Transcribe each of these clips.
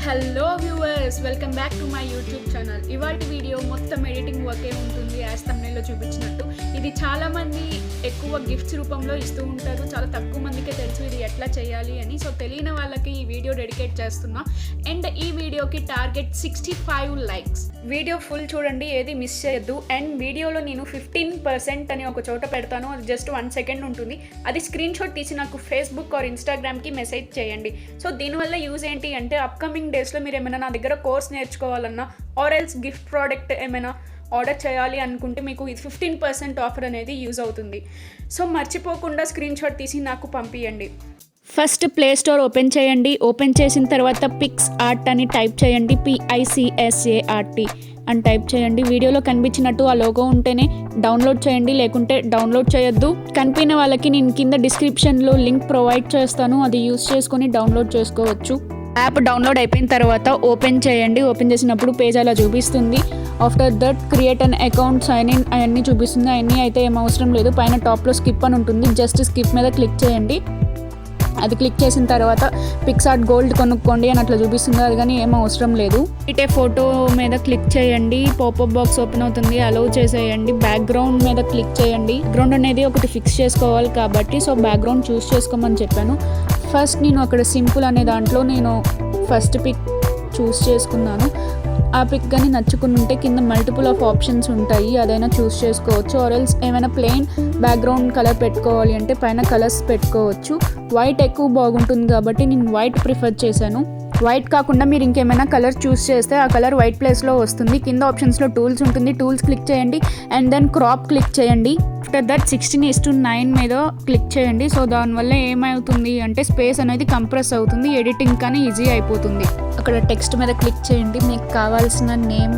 Hello viewers, welcome back to my YouTube channel. ఇవాటి video మొత్తం editing వర్కే ఉంటుంది యాజ్ థంబ్నెయిల్లో చూపించినట్టు. ఇది చాలామంది ఎక్కువ గిఫ్ట్స్ రూపంలో ఇస్తూ ఉంటారు. చాలా తక్కువ మందికే తెలుసు ఇది ఎట్లా చేయాలి అని. సో తెలియని వాళ్ళకి ఈ వీడియో డెడికేట్ చేస్తున్నా. అండ్ ఈ వీడియోకి టార్గెట్ 65 లైక్స్. వీడియో ఫుల్ చూడండి, ఏది మిస్ చేయొద్దు. అండ్ వీడియోలో నేను 15% అని ఒక చోట పెడతాను, అది జస్ట్ 1 సెకండ్ ఉంటుంది. అది స్క్రీన్ షాట్ తీసి నాకు ఫేస్బుక్ ఆర్ ఇన్స్టాగ్రామ్కి మెసేజ్ చేయండి. సో దీనివల్ల యూజ్ ఏంటి అంటే అప్కమింగ్ డేస్లో మీరు ఏమైనా నా దగ్గర కోర్స్ నేర్చుకోవాలన్నా ఆర్ ఎల్స్ గిఫ్ట్ ప్రోడక్ట్ ఏమైనా ఆర్డర్ చేయాలి అనుకుంటే మీకు ఇది 15% ఆఫర్ అనేది యూజ్ అవుతుంది. సో మర్చిపోకుండా స్క్రీన్ షాట్ తీసి నాకు పంపించండి. ఫస్ట్ ప్లే స్టోర్ ఓపెన్ చేయండి. ఓపెన్ చేసిన తర్వాత పిక్స్ ఆర్ట్ అని టైప్ చేయండి. PICSART అని టైప్ చేయండి. వీడియోలో కనిపించినట్టు ఆ లోగో ఉంటేనే డౌన్లోడ్ చేయండి, లేకుంటే డౌన్లోడ్ చేయొద్దు. కనిపిన వాళ్ళకి నేను కింద డిస్క్రిప్షన్లో లింక్ ప్రొవైడ్ చేస్తాను, అది యూస్ చేసుకొని డౌన్లోడ్ చేసుకోవచ్చు. యాప్ డౌన్లోడ్ అయిపోయిన తర్వాత ఓపెన్ చేయండి. ఓపెన్ చేసినప్పుడు పేజ్ అలా చూపిస్తుంది. After that create an account, sign in అవన్నీ చూపిస్తుంది. అవన్నీ అయితే ఏం అవసరం లేదు. పైన టాప్లో స్కిప్ అని ఉంటుంది, జస్ట్ స్కిప్ మీద క్లిక్ చేయండి. అది క్లిక్ చేసిన తర్వాత పిక్సార్ట్ గోల్డ్ కొనుక్కోండి అని అట్లా చూపిస్తుంది, అది కానీ ఏం అవసరం లేదు. ఇటే ఫోటో మీద క్లిక్ చేయండి, పాపప్ బాక్స్ ఓపెన్ అవుతుంది, అలౌ చేసేయండి. బ్యాక్గ్రౌండ్ మీద క్లిక్ చేయండి. బ్యాక్గ్రౌండ్ అనేది ఒకటి ఫిక్స్ చేసుకోవాలి కాబట్టి సో బ్యాక్గ్రౌండ్ చూస్ చేసుకోమని చెప్పాను. ఫస్ట్ నేను అక్కడ సింపుల్ అనే దాంట్లో నేను ఫస్ట్ పిక్ చూస్ చేసుకున్నాను. ఆ పిక్ కానీ నచ్చుకుని ఉంటే కింద మల్టిపుల్ ఆఫ్ ఆప్షన్స్ ఉంటాయి, అదైనా చూస్ చేసుకోవచ్చు. ఆర్ ఎల్స్ ఏమైనా ప్లెయిన్ బ్యాక్గ్రౌండ్ కలర్ పెట్టుకోవాలి అంటే పైన కలర్స్ పెట్టుకోవచ్చు. వైట్ ఎక్కువ బాగుంటుంది కాబట్టి నేను వైట్ ప్రిఫర్ చేశాను. వైట్ కాకుండా మీరు ఇంకేమైనా కలర్ చూస్ చేస్తే ఆ కలర్ వైట్ ప్లేస్లో వస్తుంది. కింద ఆప్షన్స్లో టూల్స్ ఉంటుంది, టూల్స్ క్లిక్ చేయండి అండ్ దెన్ క్రాప్ క్లిక్ చేయండి. ఆఫ్టర్ దట్ 16:9 మీద క్లిక్ చేయండి. సో దానివల్ల ఏమవుతుంది అంటే స్పేస్ అనేది కంప్రెస్ అవుతుంది, ఎడిటింగ్ కానీ ఈజీ అయిపోతుంది. అక్కడ టెక్స్ట్ మీద క్లిక్ చేయండి. మీకు కావాల్సిన నేమ్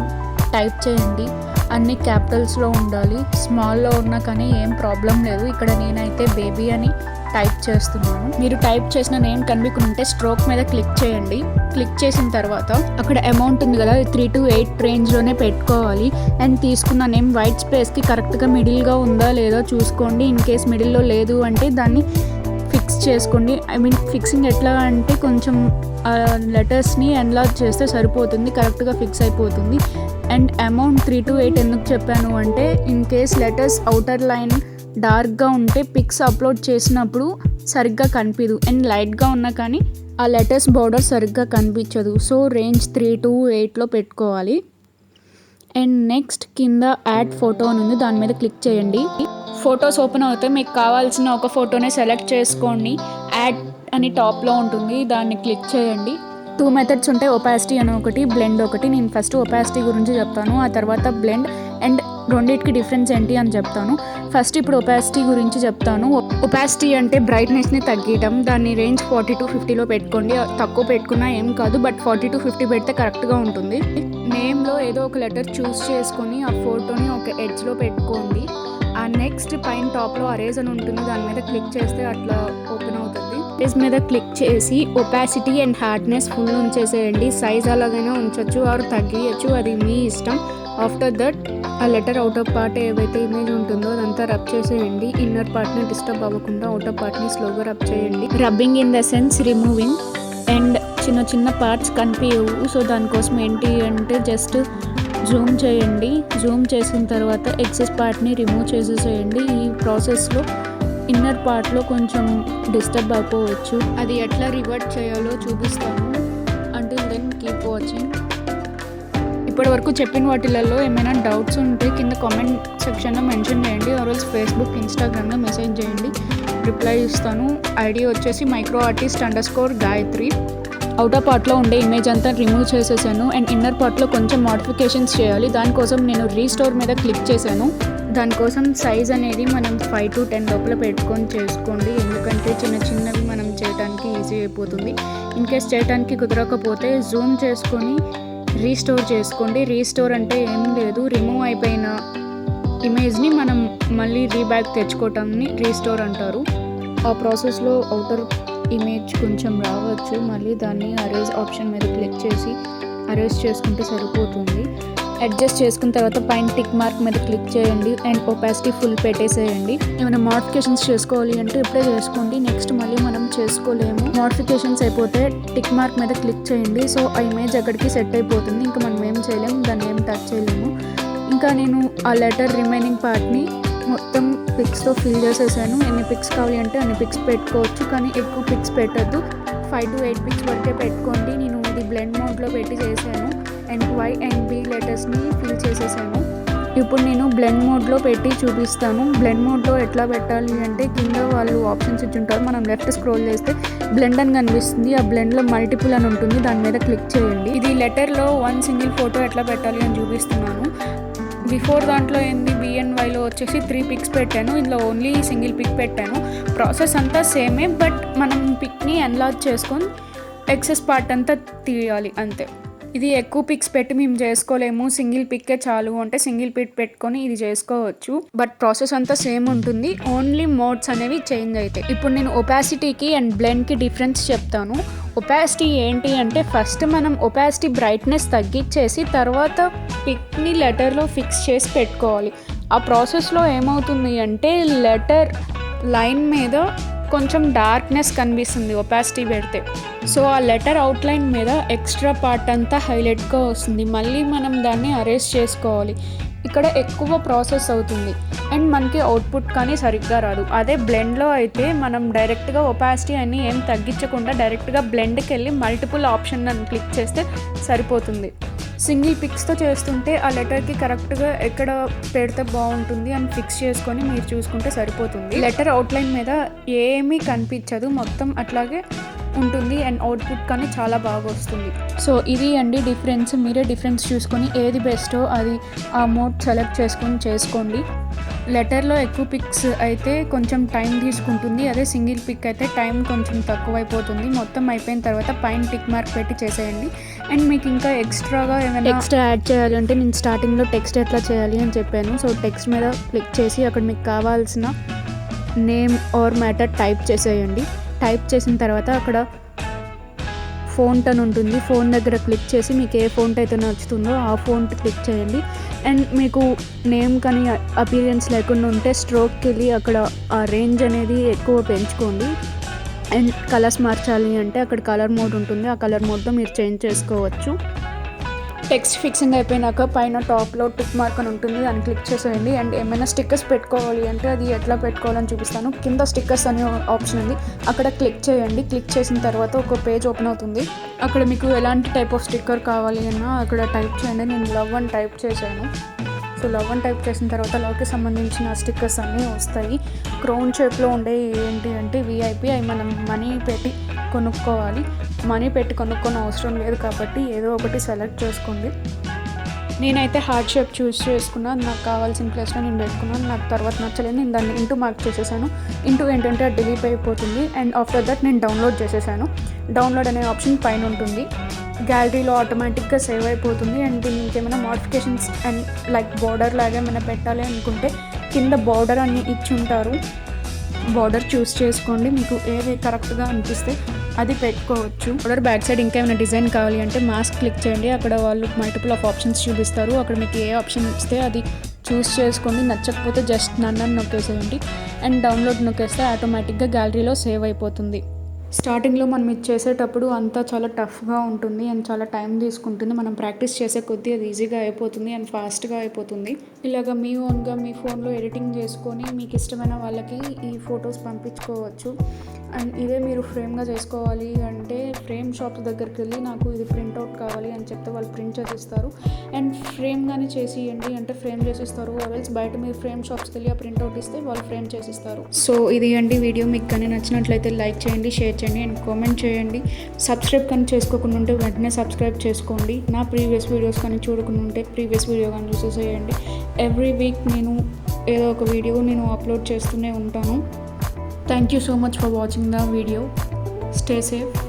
టైప్ చేయండి. అన్ని క్యాపిటల్స్లో ఉండాలి, స్మాల్లో ఉన్నా కానీ ఏం ప్రాబ్లం లేదు. ఇక్కడ నేనైతే బేబీ అని టైప్ చేస్తున్నాను. మీరు టైప్ చేసిన నేమ్ కనిపించుకుంటే స్ట్రోక్ మీద క్లిక్ చేయండి. క్లిక్ చేసిన తర్వాత అక్కడ అమౌంట్ ఉంది కదా, 3 to 8 రేంజ్లోనే పెట్టుకోవాలి. అండ్ తీసుకున్న నేమ్ వైట్ స్పేస్కి కరెక్ట్గా మిడిల్గా ఉందా లేదా చూసుకోండి. ఇన్ కేస్ మిడిల్లో లేదు అంటే దాన్ని ఫిక్స్ చేసుకోండి. ఫిక్సింగ్ ఎట్లా అంటే కొంచెం లెటర్స్ని ఎన్లార్జ్ చేస్తే సరిపోతుంది, కరెక్ట్గా ఫిక్స్ అయిపోతుంది. అండ్ అమౌంట్ 3 to 8 ఎందుకు చెప్పాను అంటే in case letters outer line డార్క్గా ఉంటే పిక్స్ అప్లోడ్ చేసినప్పుడు సరిగ్గా కనిపించదు. అండ్ లైట్గా ఉన్నా కానీ ఆ లెటర్స్ బార్డర్ సరిగ్గా కనిపించదు. సో రేంజ్ 3 to 8లో పెట్టుకోవాలి. అండ్ నెక్స్ట్ కింద యాడ్ ఫోటో అని ఉంది, దాని మీద క్లిక్ చేయండి. ఫొటోస్ ఓపెన్ అవుతాయి. మీకు కావాల్సిన ఒక ఫోటోనే సెలెక్ట్ చేసుకోండి. యాడ్ అని టాప్లో ఉంటుంది, దాన్ని క్లిక్ చేయండి. 2 మెథడ్స్ ఉంటాయి, ఒపాసిటీ అని ఒకటి, బ్లెండ్ ఒకటి. నేను ఫస్ట్ ఒపాసిటీ గురించి చెప్తాను, ఆ తర్వాత బ్లెండ్. అండ్ రెండింటికి డిఫరెన్స్ ఏంటి అని చెప్తాను. ఫస్ట్ ఇప్పుడు ఒపాసిటీ గురించి చెప్తాను. ఒపాసిటీ అంటే బ్రైట్నెస్ని తగ్గించడం. దాన్ని రేంజ్ 40 to 50లో పెట్టుకోండి. తక్కువ పెట్టుకున్నా ఏం కాదు, బట్ 40 to 50 పెడితే కరెక్ట్గా ఉంటుంది. నేమ్లో ఏదో ఒక లెటర్ చూస్ చేసుకొని ఆ ఫోటోని ఒక ఎడ్జ్లో పెట్టుకోండి. ఆ నెక్స్ట్ పైన టాప్లో అరేజ్ అని ఉంటుంది, దాని మీద క్లిక్ చేస్తే అట్లా ఓపెన్ అవుతుంది. అరేజ్ మీద క్లిక్ చేసి ఒపాసిటీ అండ్ హార్డ్నెస్ ఫుల్ ఉంచేసేయండి. సైజ్ అలాగైనా ఉంచవచ్చు ఆర్ తగ్గియచ్చు, అది మీ ఇష్టం. ఆఫ్టర్ దట్ ఆ లెటర్ అవుటర్ పార్ట్ ఏవైతే ఇమేజ్ ఉంటుందో అదంతా రబ్ చేసేయండి. ఇన్నర్ పార్ట్ని డిస్టర్బ్ అవ్వకుండా అవుటర్ పార్ట్ని స్లోగా రబ్ చేయండి. Rubbing in the sense removing. And చిన్న చిన్న పార్ట్స్ కనిపించవు, సో దానికోసం ఏంటి అంటే జస్ట్ జూమ్ చేయండి. జూమ్ చేసిన తర్వాత ఎక్సెస్ పార్ట్ని రిమూవ్ చేసేసేయండి. ఈ ప్రాసెస్లో ఇన్నర్ పార్ట్లో కొంచెం డిస్టర్బ్ అయిపోవచ్చు, అది ఎట్లా రివర్ట్ చేయాలో చూపిస్తాను. Until then keep watching. ఇప్పటి వరకు చెప్పిన వాటిలలో ఏమైనా డౌట్స్ ఉంటే కింద కామెంట్ సెక్షన్లో మెన్షన్ చేయండి, ఆర్ఎల్స్ ఫేస్బుక్ ఇన్స్టాగ్రామ్లో మెసేజ్ చేయండి, రిప్లై ఇస్తాను. ఐడి వచ్చేసి microartist_Gayatri. అవుటర్ పార్ట్లో ఉండే ఇమేజ్ అంతా రిమూవ్ చేసేసాను. అండ్ ఇన్నర్ పార్ట్లో కొంచెం మోడిఫికేషన్స్ చేయాలి, దానికోసం నేను రీస్టోర్ మీద క్లిక్ చేశాను. దానికోసం సైజ్ అనేది మనం 5 to 10 లోపల పెట్టుకొని చేసుకోండి, ఎందుకంటే చిన్న చిన్నవి మనం చేయడానికి ఈజీ అయిపోతుంది. ఇన్ కేస్ చేయడానికి కుదరకపోతే జూమ్ చేసుకొని రీస్టోర్ చేసుకోండి. రీస్టోర్ అంటే ఏం లేదు, రిమూవ్ అయిపోయిన ఇమేజ్ని మనం మళ్ళీ రీబ్యాక్ తెచ్చుకోవటాన్ని రీస్టోర్ అంటారు. ఆ ప్రాసెస్లో అవుటర్ ఇమేజ్ కొంచెం రావచ్చు, మళ్ళీ దాన్ని అరేజ్ ఆప్షన్ మీద క్లిక్ చేసి అరేజ్ చేసుకుంటే సరిపోతుంది. అడ్జస్ట్ చేసుకున్న తర్వాత పైన టిక్ మార్క్ మీద క్లిక్ చేయండి అండ్ ఒపాసిటీ ఫుల్ పెట్టేసేయండి. ఏమైనా మోడిఫికేషన్స్ చేసుకోవాలి అంటే ఇప్పుడే చేసుకోండి, నెక్స్ట్ మళ్ళీ మనం చేసుకోలేము. మోడిఫికేషన్స్ అయిపోతే టిక్ మార్క్ మీద క్లిక్ చేయండి. సో ఆ ఇమేజ్ అక్కడికి సెట్ అయిపోతుంది, ఇంకా మనం ఏం చేయలేము, దాన్ని ఏం టచ్ చేయలేము. ఇంకా నేను ఆ లెటర్ రిమైనింగ్ పార్ట్ని మొత్తం పిక్స్తో ఫిల్ చేసేసాను. ఎన్ని పిక్స్ కావాలి అంటే అన్ని పిక్స్ పెట్టుకోవచ్చు, కానీ ఎక్కువ పిక్స్ పెట్టద్దు, 5 to 8 పిక్స్ వరకే పెట్టుకోండి. నేను ఇది బ్లెండ్ మోడ్లో పెట్టి చేశాను అండ్ Y and B లెటర్స్ని ఫిల్ చేసేసాను. ఇప్పుడు నేను బ్లెండ్ మోడ్లో పెట్టి చూపిస్తాను. బ్లెండ్ మోడ్లో ఎట్లా పెట్టాలి అంటే కింద వాళ్ళు ఆప్షన్స్ ఇచ్చి ఉంటారు, మనం లెఫ్ట్ స్క్రోల్ చేస్తే బ్లెండ్ అని కనిపిస్తుంది, ఆ బ్లెండ్లో మల్టిపుల్ అని ఉంటుంది, దాని మీద క్లిక్ చేయండి. ఇది లెటర్లో 1 సింగిల్ ఫోటో ఎట్లా పెట్టాలి అని చూపిస్తున్నాను. బిఫోర్ దాంట్లో ఏంది BNYలో వచ్చేసి 3 పిక్స్ పెట్టాను, ఇందులో ఓన్లీ సింగిల్ పిక్ పెట్టాను. ప్రాసెస్ అంతా సేమే, బట్ మనం పిక్ని ఎన్లార్జ్ చేసుకొని ఎక్సెస్ పార్ట్ అంతా తీయాలి అంతే. ఇది ఎక్కువ పిక్స్ పెట్టి మేము చేసుకోలేము, సింగిల్ పిక్కే చాలు అంటే సింగిల్ పిక్ పెట్టుకొని ఇది చేసుకోవచ్చు, బట్ ప్రాసెస్ అంతా సేమ్ ఉంటుంది, ఓన్లీ మోడ్స్ అనేవి చేంజ్ అవుతాయి. ఇప్పుడు నేను ఒపాసిటీకి అండ్ బ్లెండ్కి డిఫరెన్స్ చెప్తాను. ఒపాసిటీ ఏంటి అంటే ఫస్ట్ మనం ఒపాసిటీ బ్రైట్నెస్ తగ్గించేసి తర్వాత పిక్ని లెటర్లో ఫిక్స్ చేసి పెట్టుకోవాలి. ఆ ప్రాసెస్లో ఏమవుతుంది అంటే లెటర్ లైన్ మీద కొంచెం డార్క్నెస్ కనిపిస్తుంది ఒపాసిటీ పెడితే, సో ఆ లెటర్ అవుట్లైన్ మీద ఎక్స్ట్రా పార్ట్ అంతా హైలైట్గా వస్తుంది, మళ్ళీ మనం దాన్ని అరేంజ్ చేసుకోవాలి. ఇక్కడ ఎక్కువ ప్రాసెస్ అవుతుంది అండ్ మనకి అవుట్పుట్ కానీ సరిగ్గా రాదు. అదే బ్లెండ్లో అయితే మనం డైరెక్ట్గా ఒపాసిటీ అని ఏం తగ్గించకుండా డైరెక్ట్గా బ్లెండ్కి వెళ్ళి మల్టిపుల్ ఆప్షన్ అని క్లిక్ చేస్తే సరిపోతుంది. సింగిల్ పిక్స్తో చేస్తుంటే ఆ లెటర్కి కరెక్ట్గా ఎక్కడ పెడితే బాగుంటుంది అని ఫిక్స్ చేసుకొని మీరు చూసుకుంటే సరిపోతుంది. లెటర్ అవుట్లైన్ మీద ఏమీ కనిపించదు, మొత్తం అట్లాగే ఉంటుంది అండ్ అవుట్పుట్ కానీ చాలా బాగా వస్తుంది. సో ఇది అండి డిఫరెన్స్. మీరే డిఫరెన్స్ చూసుకొని ఏది బెస్టో అది ఆ మోడ్ సెలెక్ట్ చేసుకొని చేసుకోండి. లెటర్లో ఎక్కువ పిక్స్ అయితే కొంచెం టైం తీసుకుంటుంది, అదే సింగిల్ పిక్ అయితే టైం కొంచెం తక్కువైపోతుంది. మొత్తం అయిపోయిన తర్వాత పైన టిక్ మార్క్ పెట్టి చేసేయండి. అండ్ మీకు ఇంకా ఎక్స్ట్రాగా ఏమైనా ఎక్స్ట్రా యాడ్ చేయాలంటే నేను స్టార్టింగ్లో టెక్స్ట్ ఎట్లా చేయాలి అని చెప్పాను. సో టెక్స్ట్ మీద క్లిక్ చేసి అక్కడ మీకు కావాల్సిన నేమ్ ఆర్ మ్యాటర్ టైప్ చేసేయండి. టైప్ చేసిన తర్వాత అక్కడ ఫోంట్ అని ఉంటుంది, ఫోన్ దగ్గర క్లిక్ చేసి మీకు ఏ ఫోంట్ అయితే నచ్చుతుందో ఆ ఫోంట్ క్లిక్ చేయండి. అండ్ మీకు నేమ్ కానీ అపీరియన్స్ లేకుండా ఉంటే స్ట్రోక్కి వెళ్ళి అక్కడ ఆ రేంజ్ అనేది ఎక్కువ పెంచుకోండి. అండ్ కలర్స్ మార్చాలి అంటే అక్కడ కలర్ మోడ్ ఉంటుంది, ఆ కలర్ మోడ్తో మీరు చేంజ్ చేసుకోవచ్చు. టెక్స్ట్ ఫిక్సింగ్ అయిపోయినాక పైన టాప్లో టిక్ మార్క్ అని ఉంటుంది, దాన్ని క్లిక్ చేసేయండి. అండ్ ఏమైనా స్టిక్కర్స్ పెట్టుకోవాలి అంటే అది ఎట్లా పెట్టుకోవాలని చూపిస్తాను. కింద స్టిక్కర్స్ అనే ఆప్షన్ ఉంది, అక్కడ క్లిక్ చేయండి. క్లిక్ చేసిన తర్వాత ఒక పేజ్ ఓపెన్ అవుతుంది, అక్కడ మీకు ఎలాంటి టైప్ ఆఫ్ స్టిక్కర్ కావాలి అన్నా అక్కడ టైప్ చేయండి. నేను లవ్ అని టైప్ చేశాను. సో లవ్ అని టైప్ చేసిన తర్వాత లవ్కి సంబంధించిన స్టిక్కర్స్ అన్నీ వస్తాయి. క్రౌన్ షేప్లో ఉండే ఏంటి అంటే VIP, అవి మనం మనీ పెట్టి కొనుక్కోవాలి. మనీ పెట్టి కొనుక్కోని అవసరం లేదు కాబట్టి ఏదో ఒకటి సెలెక్ట్ చేసుకోండి. నేనైతే హార్ట్ షేప్ చూస్ చేసుకున్నాను, నాకు కావాల్సిన ప్లేస్లో నేను పెట్టుకున్నాను. నాకు తర్వాత నచ్చలేదు, నేను దాన్ని ఇంటూ మార్క్ చేసేసాను. ఇంటూ ఏంటంటే అది డిలీట్ అయిపోతుంది. అండ్ ఆఫ్టర్ దట్ నేను డౌన్లోడ్ చేసేసాను. డౌన్లోడ్ అనే ఆప్షన్ పైన ఉంటుంది, గ్యాలరీలో ఆటోమేటిక్గా సేవ్ అయిపోతుంది. అండ్ దీనికి ఏమైనా మోడిఫికేషన్స్ అండ్ లైక్ బార్డర్ లాగా ఏమైనా పెట్టాలి అనుకుంటే కింద బార్డర్ అని ఇచ్చి ఉంటారు, బార్డర్ చూస్ చేసుకోండి, మీకు ఏది కరెక్ట్గా అనిపిస్తే అది పెట్టుకోవచ్చు. బార్డర్ బ్యాక్ సైడ్ ఇంకా ఏమైనా డిజైన్ కావాలి అంటే మాస్క్ క్లిక్ చేయండి, అక్కడ వాళ్ళు మల్టిపుల్ ఆఫ్ ఆప్షన్స్ చూపిస్తారు, అక్కడ మీకు ఏ ఆప్షన్ ఇస్తే అది చూస్ చేసుకోండి. నచ్చకపోతే జస్ట్ నన్ను నొక్కేసేయండి అండ్ డౌన్లోడ్ నొక్కేస్తే ఆటోమేటిక్గా గ్యాలరీలో సేవ్ అయిపోతుంది. స్టార్టింగ్లో మనం ఇది చేసేటప్పుడు అంతా చాలా టఫ్గా ఉంటుంది అండ్ చాలా టైం తీసుకుంటుంది. మనం ప్రాక్టీస్ చేసే కొద్దీ అది ఈజీగా అయిపోతుంది అండ్ ఫాస్ట్గా అయిపోతుంది. ఇలాగ మీ ఓన్గా మీ ఫోన్లో ఎడిటింగ్ చేసుకొని మీకు ఇష్టమైన వాళ్ళకి ఈ ఫొటోస్ పంపించుకోవచ్చు. అండ్ ఇదే మీరు ఫ్రేమ్గా చేసుకోవాలి అంటే ఫ్రేమ్ షాప్ దగ్గరికి వెళ్ళి నాకు ఇది ప్రింట్అవుట్ కావాలి అని చెప్తే వాళ్ళు ప్రింట్ చేసిస్తారు. అండ్ ఫ్రేమ్గానే చేసి ఇవ్వండి అంటే ఫ్రేమ్ చేసిస్తారు. అవెల్స్ బయట మీరు ఫ్రేమ్ షాప్స్కి వెళ్ళి ఆ ప్రింట్అవుట్ ఇస్తే వాళ్ళు ఫ్రేమ్ చేసిస్తారు. సో ఇది అండి వీడియో. మీకు కానీ నచ్చినట్లయితే లైక్ చేయండి, షేర్ చేయండి అండ్ కామెంట్ చేయండి. సబ్స్క్రైబ్ కానీ చేసుకోకుండా ఉంటే వెంటనే సబ్స్క్రైబ్ చేసుకోండి. నా ప్రీవియస్ వీడియోస్ కానీ చూడకుండా ఉంటే ప్రీవియస్ వీడియో కానీ చూసేసేయండి. ఎవ్రీ వీక్ నేను ఏదో ఒక వీడియో నేను అప్లోడ్ చేస్తూనే ఉంటాను. Thank you so much for watching the video. Stay safe.